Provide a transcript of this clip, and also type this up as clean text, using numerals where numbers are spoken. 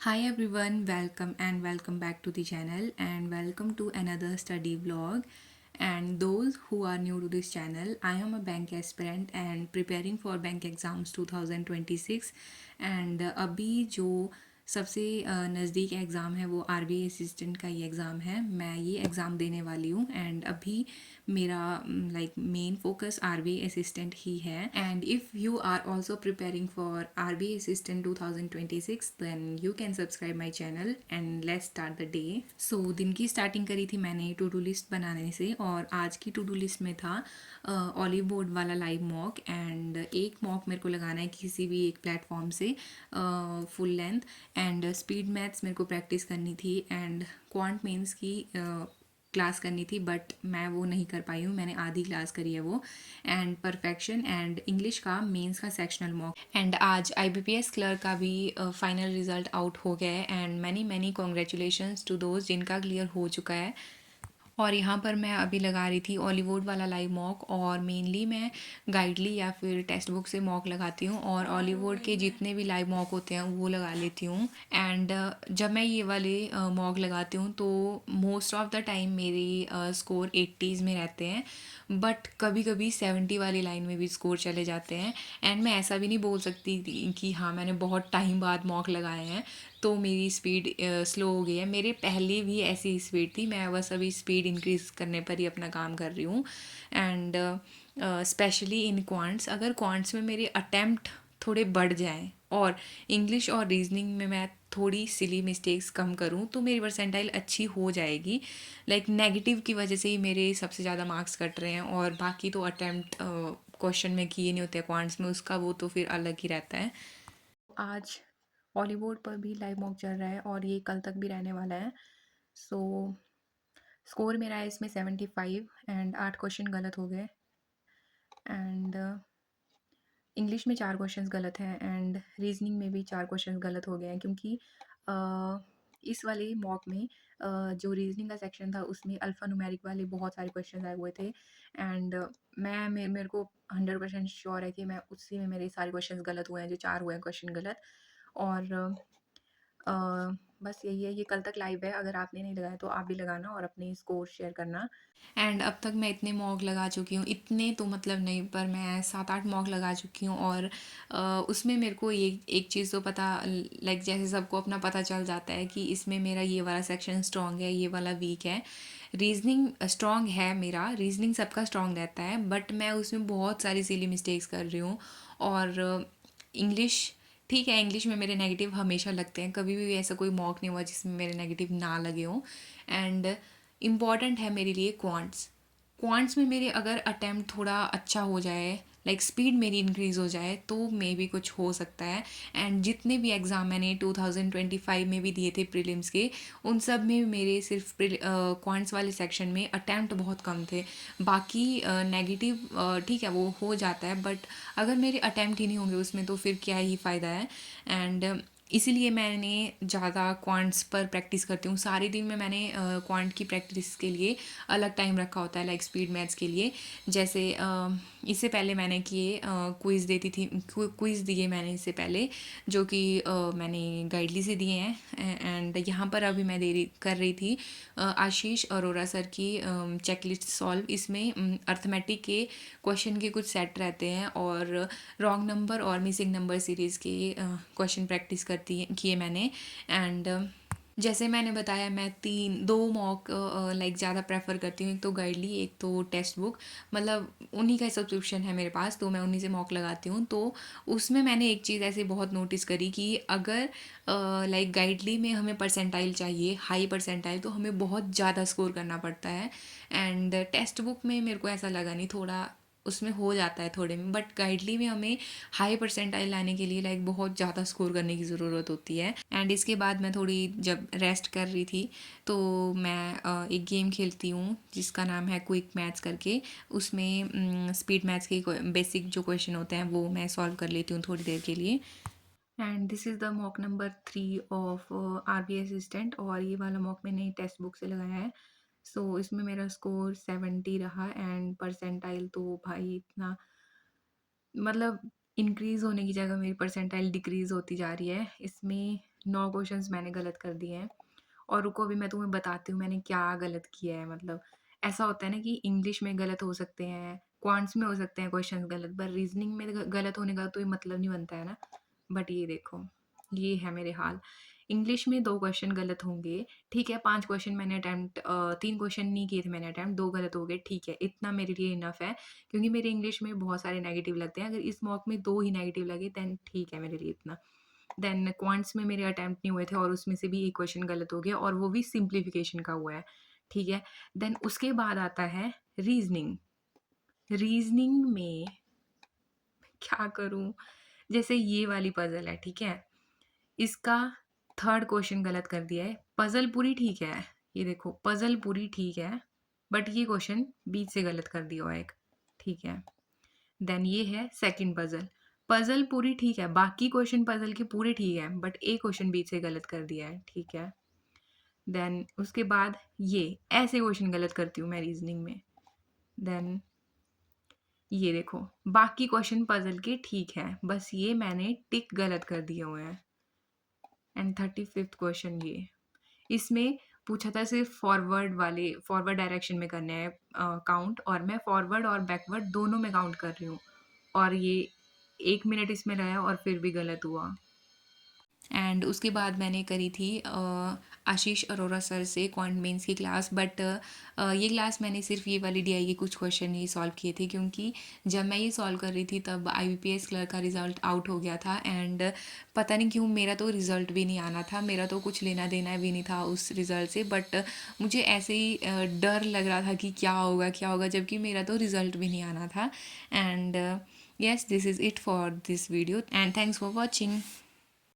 Hi everyone, welcome and welcome back to the channel and welcome to another study vlog. And those who are new to this channel, I am a bank aspirant and preparing for bank exams 2026 and अभी जो सबसे नज़दीक exam है वो RBI assistant का ही exam है। मैं ये एग्ज़ाम देने वाली हूँ एंड अभी मेरा मेन फोकस आरबीआई असिस्टेंट ही है। And if you are also preparing for RBI assistant 2026 then you can subscribe my channel and let's start the day. So दिन की स्टार्टिंग करी थी मैंने टू डू लिस्ट बनाने से और आज की टू डू लिस्ट में था ऑलिव बोर्ड वाला लाइव मॉक एंड एक मॉक मेरे को लगाना है किसी भी एक प्लेटफॉर्म से full length and speed maths मेरे को प्रैक्टिस करनी थी एंड क्वांट मेंस की क्लास करनी थी बट मैं वो नहीं कर पाई हूँ। मैंने आधी क्लास करी है वो एंड परफेक्शन एंड इंग्लिश का मेंस का सेक्शनल मॉक एंड आज आईबीपीएस क्लर्क का भी फाइनल रिजल्ट आउट हो गया है and many many congratulations to those जिनका क्लियर हो चुका है। और यहाँ पर मैं अभी लगा रही थी ऑलीवुड वाला लाइव मॉक और मेनली मैं गाइडली या फिर टेक्स्ट बुक से मॉक लगाती हूँ और ऑलीवुड के जितने भी लाइव मॉक होते हैं वो लगा लेती हूँ। एंड जब मैं ये वाले मॉक लगाती हूँ तो मोस्ट ऑफ द टाइम मेरी स्कोर 80s में रहते हैं बट कभी कभी 70 वाली लाइन में भी स्कोर चले जाते हैं। एंड मैं ऐसा भी नहीं बोल सकती कि हाँ मैंने बहुत टाइम बाद मॉक लगाए हैं तो मेरी स्पीड स्लो हो गई है। मेरे पहले भी ऐसी ही स्पीड थी, मैं बस अभी स्पीड इंक्रीज़ करने पर ही अपना काम कर रही हूँ। एंड स्पेशली इन क्वांट्स, अगर क्वांट्स में मेरे अटेम्प्ट थोड़े बढ़ जाएं और इंग्लिश और रीजनिंग में मैं थोड़ी सिली मिस्टेक्स कम करूँ तो मेरी परसेंटाइल अच्छी हो जाएगी। नेगेटिव की वजह से ही मेरे सबसे ज़्यादा मार्क्स कट रहे हैं और बाकी तो अटेम्प्ट क्वेश्चन में किए नहीं होते क्वांट्स में, उसका वो तो फिर अलग ही रहता है। आज हॉलीवुड पर भी लाइव मॉक चल रहा है और ये कल तक भी रहने वाला है। सो स्कोर मेरा है इसमें 75 एंड 8 क्वेश्चन गलत हो गए एंड इंग्लिश में 4 क्वेश्चंस गलत हैं एंड रीजनिंग में भी 4 क्वेश्चंस गलत हो गए हैं क्योंकि इस वाले मॉक में जो रीजनिंग का सेक्शन था उसमें अल्फ़ा न्यूमेरिक वाले बहुत सारे क्वेश्चंस आए हुए थे एंड मेरे को 100% श्योर है कि मैं उसी में मेरे सारे क्वेश्चंस गलत हुए हैं, जो 4 हुए हैं क्वेश्चन गलत। और अ, बस यही है, ये कल तक लाइव है, अगर आपने नहीं लगाया तो आप भी लगाना और अपने स्कोर शेयर करना। एंड अब तक मैं इतने मॉक लगा चुकी हूँ, इतने तो मतलब नहीं पर मैं 7-8 मॉक लगा चुकी हूँ और उसमें मेरे को ये एक चीज़ तो पता जैसे सबको अपना पता चल जाता है कि इसमें मेरा ये वाला सेक्शन स्ट्रॉन्ग है, ये वाला वीक है। रीजनिंग स्ट्रॉन्ग है, मेरा रीजनिंग सबका स्ट्रॉन्ग रहता है बट मैं उसमें बहुत सारी सिली मिस्टेक्स कर रही हूँ। और इंग्लिश ठीक है, इंग्लिश में मेरे नेगेटिव हमेशा लगते हैं, कभी भी ऐसा कोई मॉक नहीं हुआ जिसमें मेरे नेगेटिव ना लगे हों। एंड इम्पॉर्टेंट है मेरे लिए क्वांट्स। क्वांट्स में मेरे अगर अटैम्प्ट थोड़ा अच्छा हो जाए, स्पीड मेरी इंक्रीज़ हो जाए तो मे भी कुछ हो सकता है। एंड जितने भी एग्ज़ाम मैंने 2025 में भी दिए थे प्रीलिम्स के, उन सब में मेरे सिर्फ क्वांट्स वाले सेक्शन में अटैम्प्ट बहुत कम थे। बाकी नेगेटिव ठीक है वो हो जाता है बट अगर मेरे अटैम्प्ट ही नहीं होंगे उसमें तो फिर क्या ही फ़ायदा है। एंड इसीलिए मैंने ज़्यादा क्वांट्स पर प्रैक्टिस करती हूँ। सारे दिन में मैंने क्वांट की प्रैक्टिस के लिए अलग टाइम रखा होता है, स्पीड मैथ्स के लिए। जैसे इससे पहले मैंने किए क्विज़ देती थी, क्विज़ दिए मैंने इससे पहले जो कि मैंने गाइडली से दिए हैं। एंड यहाँ पर अभी मैं कर रही थी आशीष अरोरा सर की चेकलिस्ट सॉल्व। इसमें अर्थमेटिक के क्वेश्चन के कुछ सेट रहते हैं और रॉन्ग नंबर और मिसिंग नंबर सीरीज़ के क्वेश्चन प्रैक्टिस करती किए मैंने। एंड जैसे मैंने बताया मैं दो मॉक ज़्यादा प्रेफर करती हूँ, एक तो गाइडली एक तो टेक्स्ट बुक, मतलब उन्हीं का सब्सक्रिप्शन है मेरे पास तो मैं उन्हीं से मॉक लगाती हूँ। तो उसमें मैंने एक चीज़ ऐसे बहुत नोटिस करी कि अगर गाइडली में हमें परसेंटाइल चाहिए, हाई परसेंटाइल, तो हमें बहुत ज़्यादा स्कोर करना पड़ता है। एंड टेक्स्ट बुक में मेरे को ऐसा लगा नहीं, थोड़ा उसमें हो जाता है थोड़े में, बट गाइडली में हमें हाई परसेंटाइल लाने के लिए बहुत ज़्यादा स्कोर करने की ज़रूरत होती है। एंड इसके बाद मैं थोड़ी जब रेस्ट कर रही थी तो मैं एक गेम खेलती हूँ जिसका नाम है क्विक मैथ्स करके। उसमें स्पीड मैथ्स के बेसिक जो क्वेश्चन होते हैं वो मैं सॉल्व कर लेती हूँ थोड़ी देर के लिए। And this is the mock number 3 of RBI assistant और ये वाला मॉक मैंने टेक्स्ट बुक से लगाया है। सो इसमें मेरा स्कोर 70 रहा एंड परसेंटाइल तो भाई इतना इंक्रीज़ होने की जगह मेरी परसेंटाइल डिक्रीज़ होती जा रही है। इसमें 9 क्वेश्चंस मैंने गलत कर दिए हैं। और रुको अभी मैं तुम्हें बताती हूँ मैंने क्या गलत किया है। मतलब ऐसा होता है ना कि इंग्लिश में गलत हो सकते हैं, क्वांट्स में हो सकते हैं क्वेश्चंस गलत, पर रीजनिंग में गलत होने का तो ये मतलब नहीं बनता है ना। बट ये देखो, ये है मेरे हाल। इंग्लिश में 2 क्वेश्चन गलत होंगे, ठीक है। 5 क्वेश्चन मैंने 3 क्वेश्चन नहीं किए थे मैंने अटेम्प्ट, 2 गलत हो गए, ठीक है। इतना मेरे लिए इनफ है, क्योंकि मेरे इंग्लिश में बहुत सारे नेगेटिव लगते हैं। अगर इस मॉक में 2 ही नेगेटिव लगे देन ठीक है मेरे लिए इतना। देन क्वांट्स में मेरे अटेम्प्ट नहीं हुए थे और उसमें से भी एक क्वेश्चन गलत हो गया, और वो भी सिंप्लीफिकेशन का हुआ है, ठीक है। देन उसके बाद आता है रीजनिंग। रीजनिंग में क्या करूं, जैसे ये वाली पजल है, ठीक है। इसका 3rd क्वेश्चन गलत कर दिया है। पजल पूरी ठीक है, ये देखो पजल पूरी ठीक है, बट ये क्वेश्चन बीच से गलत कर दिया हुआ है एक, ठीक है। देन ये है 2nd पजल। पजल पूरी ठीक है, बाकी क्वेश्चन पजल के पूरे ठीक है, बट एक क्वेश्चन बीच से गलत कर दिया है, ठीक है। देन उसके बाद ये ऐसे क्वेश्चन गलत करती हूँ मैं रीजनिंग में। देन ये देखो बाकी क्वेश्चन पजल के ठीक है, बस ये मैंने टिक गलत कर दिए हुए हैं। एंड 35th क्वेश्चन ये, इसमें पूछा था सिर्फ फॉरवर्ड डायरेक्शन में करना है काउंट, और मैं फॉरवर्ड और बैकवर्ड दोनों में काउंट कर रही हूँ, और ये 1 मिनट इसमें रहा और फिर भी गलत हुआ। एंड उसके बाद मैंने करी थी आशीष अरोरा सर से क्वांट मेंस की क्लास, बट ये क्लास मैंने सिर्फ ये वाली डीआई के कुछ क्वेश्चन ही सॉल्व किए थे, क्योंकि जब मैं ये सॉल्व कर रही थी तब आईबीपीएस क्लर्क का रिज़ल्ट आउट हो गया था। एंड पता नहीं क्यों मेरा तो रिज़ल्ट भी नहीं आना था, मेरा तो कुछ लेना देना भी नहीं था उस रिज़ल्ट से, बट मुझे ऐसे ही डर लग रहा था कि क्या होगा क्या होगा, जबकि मेरा तो रिज़ल्ट भी नहीं आना था। And yes, this is it for this video, and thanks for watching.